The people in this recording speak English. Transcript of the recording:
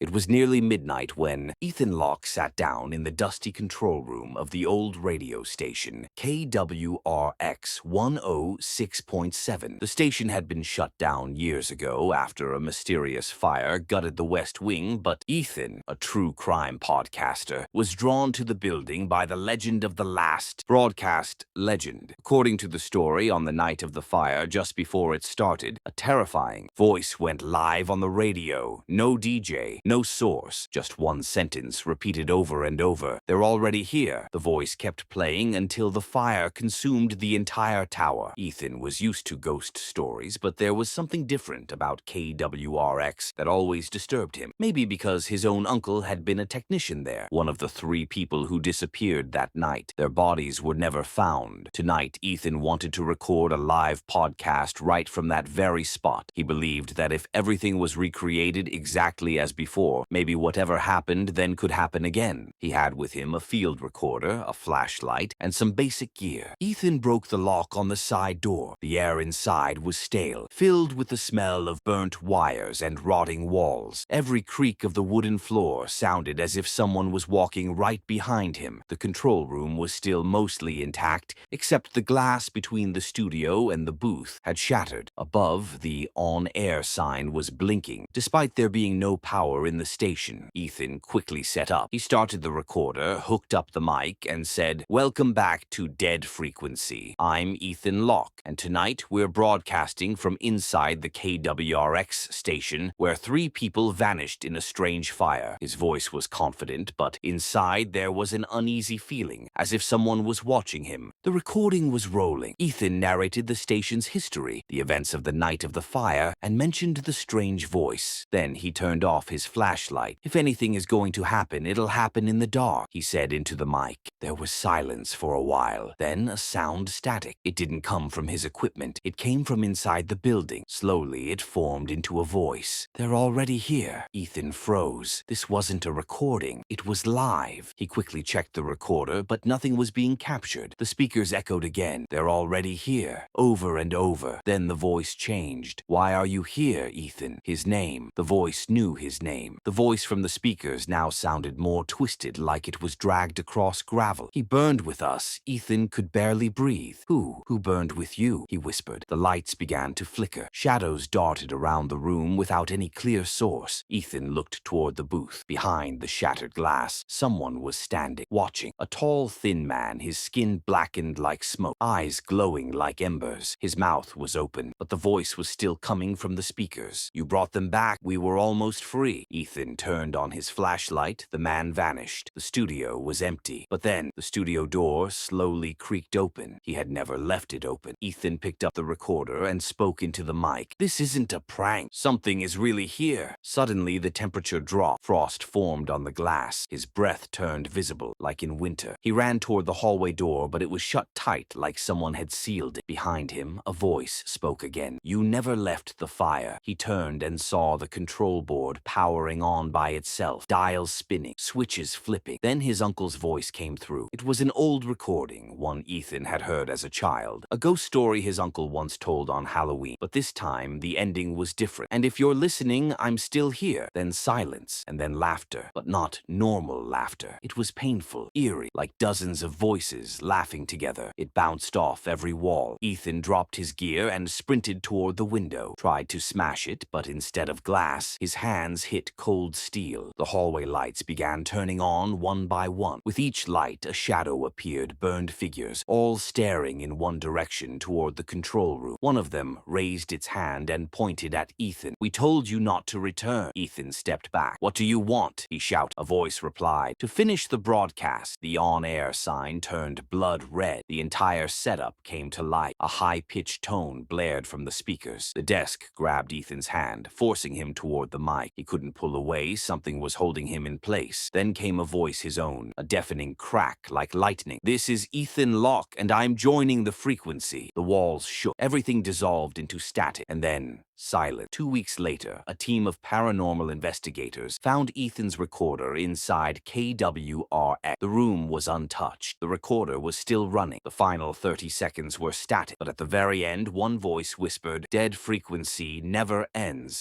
It was nearly midnight when Ethan Locke sat down in the dusty control room of the old radio station, KWRX 106.7. The station had been shut down years ago after a mysterious fire gutted the West Wing, but Ethan, a true crime podcaster, was drawn to the building by the legend of the last broadcast legend. According to the story, on the night of the fire, just before it started, a terrifying voice went live on the radio. No DJ, no source, just one sentence repeated over and over. "They're already here." The voice kept playing until the fire consumed the entire tower. Ethan was used to ghost stories, but there was something different about KWRX that always disturbed him. Maybe because his own uncle had been a technician there, one of the 3 people who disappeared that night. Their bodies were never found. Tonight, Ethan wanted to record a live podcast right from that very spot. He believed that if everything was recreated exactly as before, maybe whatever happened then could happen again. He had with him a field recorder, a flashlight, and some basic gear. Ethan broke the lock on the side door. The air inside was stale, filled with the smell of burnt wires and rotting walls. Every creak of the wooden floor sounded as if someone was walking right behind him. The control room was still mostly intact, except the glass between the studio and the booth had shattered. Above, the on-air sign was blinking. Despite there being no power in the station, Ethan quickly set up. He started the recorder, hooked up the mic, and said, "Welcome back to Dead Frequency. I'm Ethan Locke, and tonight we're broadcasting from inside the KWRX station where 3 people vanished in a strange fire." His voice was confident, but inside there was an uneasy feeling, as if someone was watching him. The recording was rolling. Ethan narrated the station's history, the events of the night of the fire, and mentioned the strange voice. Then he turned off his flashlight. "If anything is going to happen, it'll happen in the dark," he said into the mic. There was silence for a while, then a sound static. It didn't come from his equipment. It came from inside the building. Slowly, it formed into a voice. "They're already here." Ethan froze. This wasn't a recording. It was live. He quickly checked the recorder, but nothing was being captured. The speakers echoed again. "They're already here," over and over. Then the voice changed. "Why are you here, Ethan?" His name. The voice knew his name. The voice from the speakers now sounded more twisted, like it was dragged across gravel. "He burned with us." Ethan could barely breathe. Who burned with you?" he whispered. The lights began to flicker. Shadows darted around the room without any clear source. Ethan looked toward the booth. Behind the shattered glass, someone was standing, watching. A tall, thin man, his skin blackened like smoke, eyes glowing like embers. His mouth was open, but the voice was still coming from the speakers. "You brought them back. We were almost free." Ethan turned on his flashlight. The man vanished. The studio was empty. But then the studio door slowly creaked open. He had never left it open. Ethan picked up the recorder and spoke into the mic. "This isn't a prank. Something is really here." Suddenly the temperature dropped. Frost formed on the glass. His breath turned visible, like in winter. He ran toward the hallway door, but it was shut tight, like someone had sealed it. Behind him, a voice spoke again. "You never left the fire." He turned and saw the control board powering on by itself, dials spinning, switches flipping. Then his uncle's voice came through. It was an old recording, one Ethan had heard as a child. A ghost story his uncle once told on Halloween. But this time, the ending was different. "And if you're listening, I'm still here." Then silence, and then laughter. But not normal laughter. It was painful, eerie, like dozens of voices laughing together. It bounced off every wall. Ethan dropped his gear and sprinted toward the window. Tried to smash it, but instead of glass, his hands hit cold steel. The hallway lights began turning on one by one. With each light, a shadow appeared, burned figures, all staring in one direction toward the control room. One of them raised its hand and pointed at Ethan. "We told you not to return." Ethan stepped back. "What do you want?" he shouted. A voice replied. "To finish the broadcast." The on-air sign turned blood red. The entire setup came to life. A high-pitched tone blared from the speakers. The desk grabbed Ethan's hand, forcing him toward the mic. He couldn't pull away. Something was holding him in place. Then came a voice his own, a deafening crack like lightning. "This is Ethan Locke, and I'm joining the frequency." The walls shook. Everything dissolved into static, and then silent. 2 weeks later, a team of paranormal investigators found Ethan's recorder inside KWRX. The room was untouched. The recorder was still running. The final 30 seconds were static, but at the very end, one voice whispered, "Dead frequency never ends."